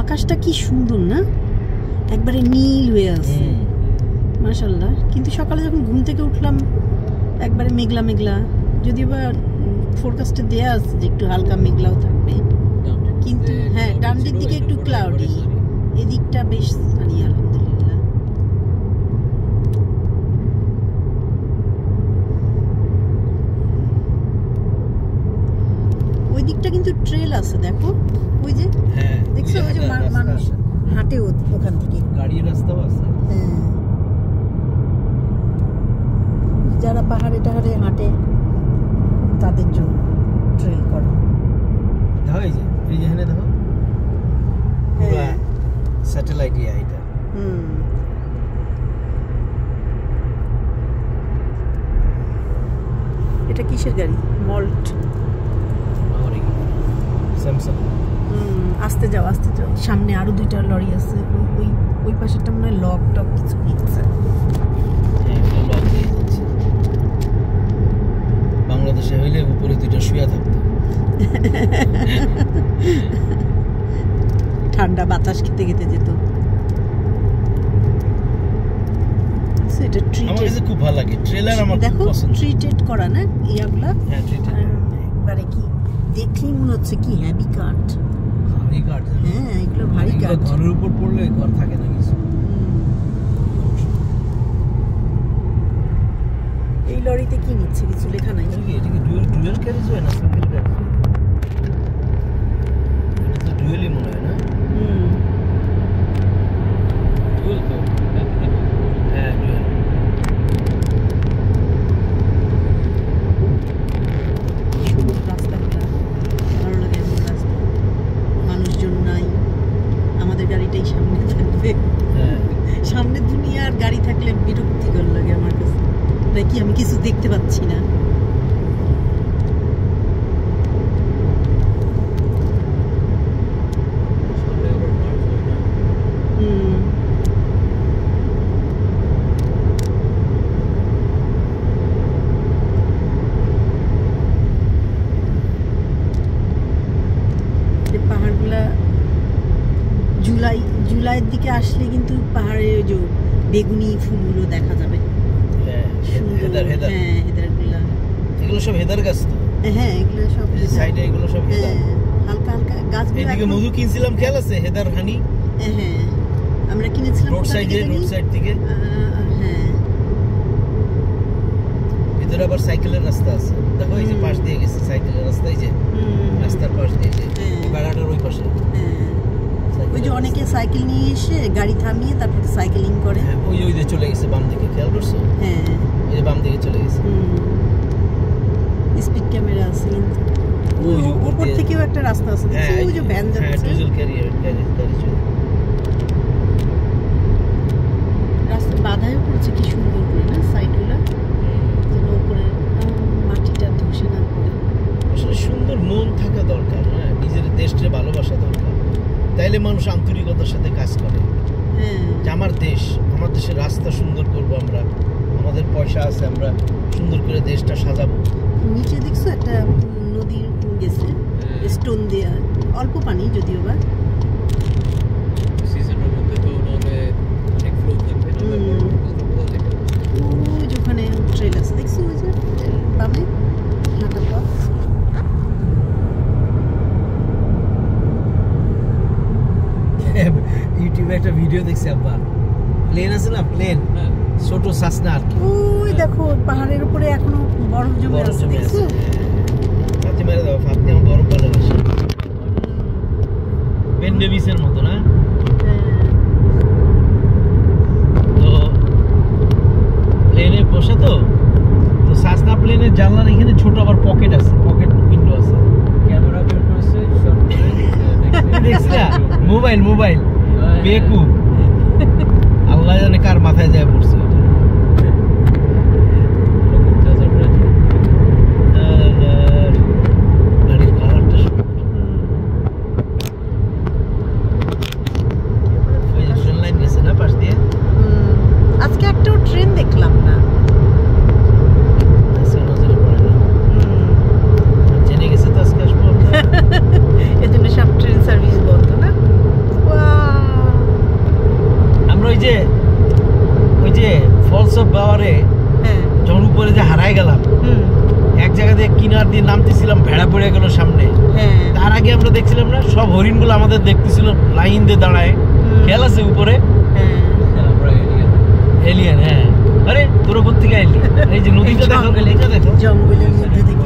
আকাশটা কি সুন্দর না, একবারে নীল হয়ে আছে মাশাআল্লাহ। কিন্তু সকালে যখন ঘুম থেকে উঠলাম একবারে মেঘলা মেঘলা, যদিও বা ফোরকাস্টে দেয়া আছে যে একটু হালকা মেঘলাও থাকবে, কিন্তু হ্যাঁ ডানদির দিকে একটু ক্লাউডি, এদিকটা বেশ সানি আলহামদুলিল্লাহ। ওই দিকটা কিন্তু ট্রেল আছে দেখো, ওই যে দেখছো ওই যে মানুষ হাঁটে ওখান থেকে, গাড়ির রাস্তাও আছে। হ্যাঁ, যারা পাহাড়ে টাহাড়ে হাঁটে তাদের জন্য ট্রেল করা। দেখো এই যে এখানে দেখো পুরো স্যাটেলাইট এটা। এটা কিসের গাড়ি? Malt, Samsung. আস্তে যাও আস্তে যাও, সামনে আরো দুইটা লরি আছে, ওই ওই পাশেরটা মনে হয় লক টক কিছু নিচ্ছে। বাংলাদেশে হইলে উপরে দুইটা শুয়ে থাকতো, ঠান্ডা বাতাস খেতে খেতে যেত। এটা আমার কাছে খুব ভালো লাগে ট্রেলার, আমার খুব পছন্দ। ট্রিটেড করা না ইয়াগুলা? হ্যাঁ ট্রিটেড, একবারে কি দেখলেই মনে হচ্ছে কি হেভি কাট, ভারী কাট। হ্যাঁ এগুলো ভারী কাট, ঘরের উপর পড়লে ঘর থাকে না কিছু। এই লরিতে কি নিচ্ছে কিছু লেখা নাই। এটা কি ডুয়েল ক্যারেজ হয় না সিঙ্গেল ক্যারেজ? এটা তো ডুয়েলই মনে হয় না। ডুয়েল তো, হ্যাঁ ডুয়েল। রাস্তাগুলা ভালো লাগে, এমন রাস্তা, মানুষজন নাই, আমাদের গাড়িটাই সামনে থাকবে। সামনে দুনিয়ার গাড়ি থাকলে বিরক্তিকর লাগে আমার কাছে, নাকি আমি কিছু দেখতে পাচ্ছি না। পাহাড়গুলা জুলাইয়ের দিকে আসলে কিন্তু পাহাড়ের যে বেগুনি ফুলগুলো দেখা যাবে। হেদার হেদারগুলা, এগুলো সব হেদার গাছ তো। হ্যাঁ এগুলো সব সাইডে, এগুলো সব হেদার। হালকা হালকা গাছগুলো। এদিকে মধু কিনছিলাম, খেয়াল আছে? হেদার হানি। হ্যাঁ আমরা কিনেছিলাম রোড সাইড থেকে। হ্যাঁ ভিতরে আবার সাইকেলের রাস্তা আছে, দেখো এই যে পাশ দিয়ে গেছে সাইকেলের রাস্তা, এই যে রাস্তার পাশ দিয়ে, যে বেড়াটার ওই পাশে। ওই যে অনেকে সাইকেল নিয়ে এসে গাড়ি থামিয়ে তারপর সাইকেলিং করে। ওই যে চলে গেছে বাম দিকে, খেয়াল করছো? হ্যাঁ এই যে বাম দিকে চলে গেছে। স্পিড ক্যামেরা আছে কিন্তু উপর থেকেও একটা রাস্তা আছে, ওই যে ভ্যান যাচ্ছে, ডিজেল ক্যারিয়ার গাড়ি চলে। রাস্তা বাধাও করেছে কি সুন্দর করে না, সাইডগুলো যেন উপরে মাটিটা ধসে না পড়ে। আসলে সুন্দর মন থাকা দরকার, না নিজের দেশকে ভালোবাসা দরকার, তাইলে মানুষ আন্তরিকতার সাথে কাজ করে। যে আমার দেশ, আমার দেশের রাস্তা সুন্দর করব আমরা, আমাদের পয়সা আছে, আমরা সুন্দর করে দেশটা সাজাবো। নিচে দেখছো একটা নদী গেছে, স্টোন দেয়া, অল্প পানি যদিও বা। সিজনের মধ্যে তো অনেক ফ্লো থাকবে না, ওই যে ওখানে ট্রেল আছে দেখছো, ওই যে বামে হাঁটা পথ। ইউটিউবে একটা ভিডিও দেখছি আব্বা, প্লেন আছে না, প্লেন ছোট সাসনা আর কি, ওই দেখো পাহাড়ের উপরে এখনো বরফ জমে আছে দেখছো। ফাতি মেরে দাও, ফাতি আমার বরফ ভালোবাসে, পেন্ডেমিসের মতো না। তো প্লেনে বসে তো সাসনা প্লেনের জানলার এখানে ছোট আবার পকেট আছে, পকেট উইন্ডো আছে, ক্যামেরা বের করেছে, শট করে দেখছিলা? মোবাইল বেকুব, আল্লাহ জানে কার মাথায় যায় পড়ছে। আজকে একটাও ট্রেন দেখলাম না, জেনে গেছে তো আজকে আসবো, এজন্য সব ট্রেন সার্ভিস বন্ধ না। পাওয়ারে যখন উপরে যে হারাই গেলাম, এক জায়গা দিয়ে কিনার দিয়ে নামতেছিলাম, ভেড়া পড়ে গেল সামনে। তার আগে আমরা দেখছিলাম না সব হরিণগুলো আমাদের দেখতেছিল লাইন দিয়ে দাঁড়ায়, খেয়াল আছে উপরে এলিয়ান। হ্যাঁ, আরে তোর উপর থেকে এলি, এই যে নদীটা দেখো, নদীটা দেখো, জঙ্গলের মধ্যে থেকে